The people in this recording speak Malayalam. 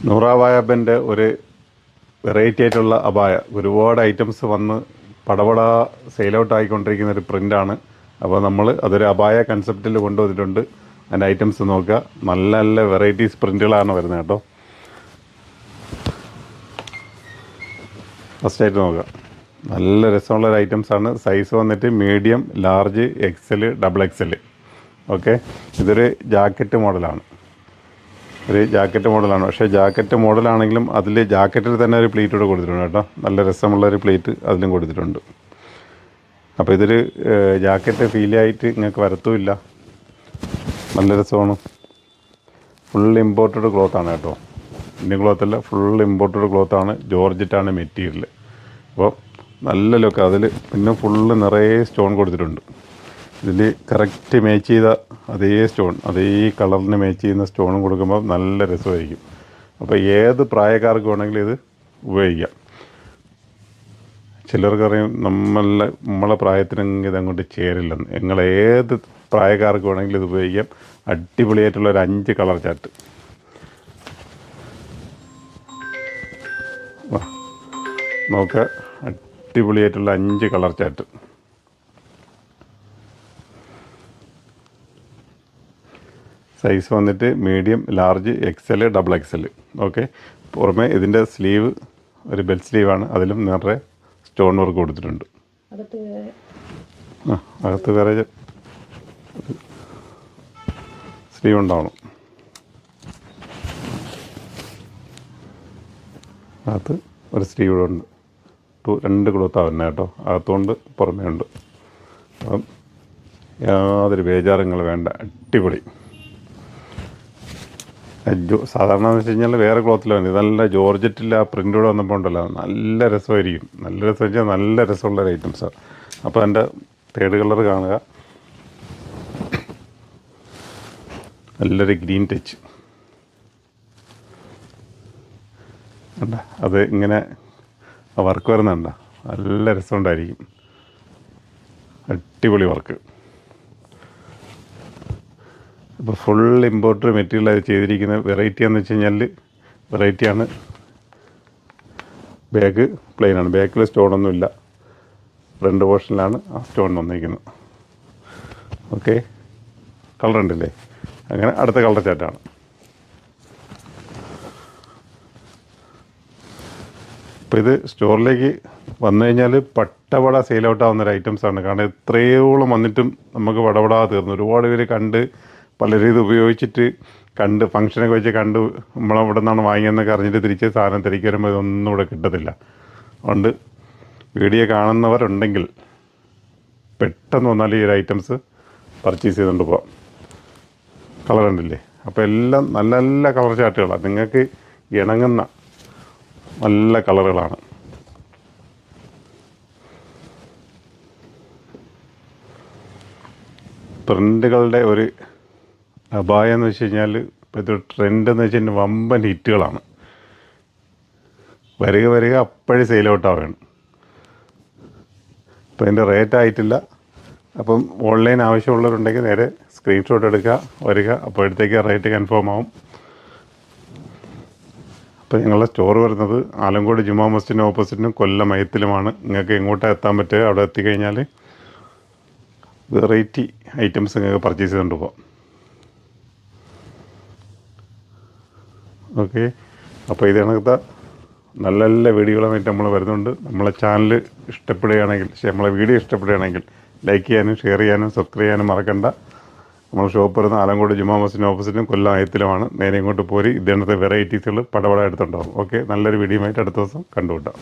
നൂറാവായബൻ്റെ ഒരു വെറൈറ്റി ആയിട്ടുള്ള അബായ ഒരുപാട് ഐറ്റംസ് വന്ന് പടപട സെയിൽ ഔട്ട് ആയിക്കൊണ്ടിരിക്കുന്ന ഒരു പ്രിൻ്റാണ്. അപ്പോൾ നമ്മൾ അതൊരു അബായ കൺസെപ്റ്റിൽ കൊണ്ടുവന്നിട്ടുണ്ട്. അതിൻ്റെ ഐറ്റംസ് നോക്കുക, നല്ല നല്ല വെറൈറ്റീസ് പ്രിൻ്റുകളാണ് വരുന്നത് കേട്ടോ. ഫസ്റ്റായിട്ട് നോക്കുക, നല്ല രസമുള്ളൊരു ഐറ്റംസാണ്. സൈസ് വന്നിട്ട് medium, large, XL, double XL. Okay, ഇതൊരു ജാക്കറ്റ് മോഡലാണ്. ഒരു ജാക്കറ്റ് മോഡലാണ്. പക്ഷേ ജാക്കറ്റ് മോഡലാണെങ്കിലും അതിൽ ജാക്കറ്റിൽ തന്നെ ഒരു പ്ലേറ്റ് കൂടെ കൊടുത്തിട്ടുണ്ട് കേട്ടോ. നല്ല രസമുള്ളൊരു പ്ലേറ്റ് അതിലും കൊടുത്തിട്ടുണ്ട്. അപ്പോൾ ഇതൊരു ജാക്കറ്റ് ഫീലായിട്ട് നിങ്ങൾക്ക് വരത്തുമില്ല, നല്ല രസമാണ്. ഫുൾ ഇമ്പോർട്ടഡ് ക്ലോത്താണ് കേട്ടോ, ഇന്ത്യൻ ക്ലോത്തല്ല, ഫുൾ ഇമ്പോർട്ടഡ് ക്ലോത്താണ്. ജോർജറ്റാണ് മെറ്റീരിയൽ. അപ്പോൾ നല്ല ലുക്ക്. അതിൽ പിന്നെ ഫുള്ള് നിറയെ സ്റ്റോൺ കൊടുത്തിട്ടുണ്ട്. ഇതിൽ കറക്റ്റ് മാച്ച് ചെയ്ത അതേ സ്റ്റോൺ, അതേ കളറിന് മാച്ച് ചെയ്യുന്ന സ്റ്റോണും കൊടുക്കുമ്പോൾ നല്ല രസമായിരിക്കും. അപ്പോൾ ഏത് പ്രായക്കാർക്ക് വേണമെങ്കിലും ഇത് ഉപയോഗിക്കാം. ചിലർക്കറിയാം നമ്മളെ പ്രായത്തിനെങ്കിൽ ഇതങ്ങോട്ട് ചേരില്ലെന്ന്. നിങ്ങൾ ഏത് പ്രായക്കാർക്ക് വേണമെങ്കിലും ഇത് ഉപയോഗിക്കാം. അടിപൊളിയായിട്ടുള്ള ഒരു 5 കളർ ചാർട്ട്. നോക്കുക, അടിപൊളിയായിട്ടുള്ള 5 കളർ ചാർട്ട്. സൈസ് വന്നിട്ട് medium, large, XL, double XL. Okay, പുറമെ ഇതിൻ്റെ സ്ലീവ് ഒരു ബെൽറ്റ് സ്ലീവാണ്. അതിലും നിറയെ സ്റ്റോൺ വർക്ക് കൊടുത്തിട്ടുണ്ട്. അകത്ത് വേറെ സ്ലീവ് ഉണ്ടാവണം. അകത്ത് ഒരു സ്ലീവ് ഉണ്ട്. 2 ക്ലോത്താണ് വരുന്നത് കേട്ടോ. അകത്തുകൊണ്ട് പുറമേ ഉണ്ട്. അപ്പം യാതൊരു ബേജാറുകൾ വേണ്ട, അടിപൊളി. സാധാരണ എന്ന് വെച്ച് കഴിഞ്ഞാൽ വേറെ ക്ലോത്തിലാണ്. നല്ല ജോർജറ്റിൽ ആ പ്രിൻ്റോടെ വന്നപ്പോൾ ഉണ്ടല്ലോ, നല്ല രസമായിരിക്കും. നല്ല രസം വെച്ചാൽ നല്ല രസമുള്ളൊരു ഐറ്റംസാണ്. അപ്പോൾ എൻ്റെ 3rd കളർ കാണുക, നല്ലൊരു ഗ്രീൻ ടച്ച്. ഉണ്ട്, അത് ഇങ്ങനെ വർക്ക് വരുന്നുണ്ട്, നല്ല രസമുണ്ടായിരിക്കും. അടിപൊളി വർക്ക്. ഇപ്പോൾ ഫുൾ ഇമ്പോർട്ടഡ് മെറ്റീരിയൽ ചെയ്തിരിക്കുന്ന വെറൈറ്റി എന്ന് വെച്ച് കഴിഞ്ഞാൽ വെറൈറ്റിയാണ്. ബാഗ് പ്ലെയിനാണ്, ബാക്കിൽ സ്റ്റോണൊന്നുമില്ല. ഫ്രണ്ട് പോർഷനിലാണ് ആ സ്റ്റോൺ വന്നിരിക്കുന്നത്. ഓക്കെ, കളർ ഉണ്ടല്ലേ. അങ്ങനെ അടുത്ത കളർ ചാറ്റാണ്. അപ്പോൾ ഇത് സ്റ്റോറിലേക്ക് വന്നു കഴിഞ്ഞാൽ പടപട സെയിൽ ഔട്ട് ആവുന്നൊരു ഐറ്റംസാണ്. കാരണം എത്രയോളം വന്നിട്ടും നമുക്ക് പടപടാ തീർന്നു. ഒരുപാട് പേര് കണ്ട്, പലരും ഇത് ഉപയോഗിച്ചിട്ട് കണ്ട്, ഫംഗ്ഷനൊക്കെ വെച്ച് കണ്ട് നമ്മളവിടെ നിന്നാണ് വാങ്ങിയെന്നൊക്കെ അറിഞ്ഞിട്ട് തിരിച്ച് സാധനം തിരികെ വരുമ്പോൾ ഇതൊന്നും ഇവിടെ കിട്ടത്തില്ല. അതുകൊണ്ട് വീഡിയോ കാണുന്നവരുണ്ടെങ്കിൽ പെട്ടെന്ന് വന്നാൽ ഈ ഒരു ഐറ്റംസ് പർച്ചേസ് ചെയ്തുകൊണ്ട് പോകാം. കളർ ഉണ്ടല്ലേ. അപ്പോൾ എല്ലാം നല്ല നല്ല കളർ ചാർട്ടുകളാണ്. നിങ്ങൾക്ക് ഇണങ്ങുന്ന നല്ല കളറുകളാണ്. ട്രെൻഡുകളുടെ ഒരു അബായ എന്ന് വെച്ച് കഴിഞ്ഞാൽ ഇപ്പോൾ ഇത് ട്രെൻഡ് എന്ന് വെച്ച് കഴിഞ്ഞാൽ വമ്പൻ ഹിറ്റുകളാണ്. വരിക അപ്പോഴേ സെയിൽ ഔട്ട് ആവുകയാണ്. ഇപ്പോൾ അതിൻ്റെ റേറ്റ് ആയിട്ടില്ല. അപ്പം ഓൺലൈൻ ആവശ്യമുള്ളവരുണ്ടെങ്കിൽ നേരെ സ്ക്രീൻഷോട്ട് എടുക്കുക, വരിക, അപ്പോഴത്തേക്ക് റേറ്റ് കൺഫേം ആവും. അപ്പോൾ ഞങ്ങളുടെ സ്റ്റോർ വരുന്നത് ആലങ്കോട് ജുമാ മസ്ജിദിന് ഓപ്പോസിറ്റിനും കൊല്ലം മയത്തിലുമാണ്. നിങ്ങൾക്ക് എങ്ങോട്ടാണ് എത്താൻ പറ്റുക, അവിടെ എത്തിക്കഴിഞ്ഞാൽ വെറൈറ്റി ഐറ്റംസ് നിങ്ങൾക്ക് പർച്ചേസ് ചെയ്തുകൊണ്ട് പോകാം. ഓക്കെ, അപ്പോൾ ഇത് കണക്കത്തെ നല്ല നല്ല വീഡിയോകളുമായിട്ട് നമ്മൾ വരുന്നുണ്ട്. നമ്മളെ ചാനൽ ഇഷ്ടപ്പെടുകയാണെങ്കിൽ, നമ്മളെ വീഡിയോ ഇഷ്ടപ്പെടുകയാണെങ്കിൽ ലൈക്ക് ചെയ്യാനും ഷെയർ ചെയ്യാനും സബ്സ്ക്രൈബ് ചെയ്യാനും മറക്കണ്ട. നമ്മൾ ഷോപ്പ് വരുന്ന ആലങ്കോട് ജുമാ മസ്ജിദിന് ഓപ്പോസിറ്റും കൊല്ലം ആയത്തിലുമാണ്. നേരെ ഇങ്ങോട്ട് പോരി, ഇതേണത്തെ വെറൈറ്റീസുകൾ പടപട എടുത്തുണ്ടാകും. ഓക്കെ, നല്ലൊരു വീഡിയോയുമായിട്ട് അടുത്ത ദിവസം കണ്ടുമുട്ടാം.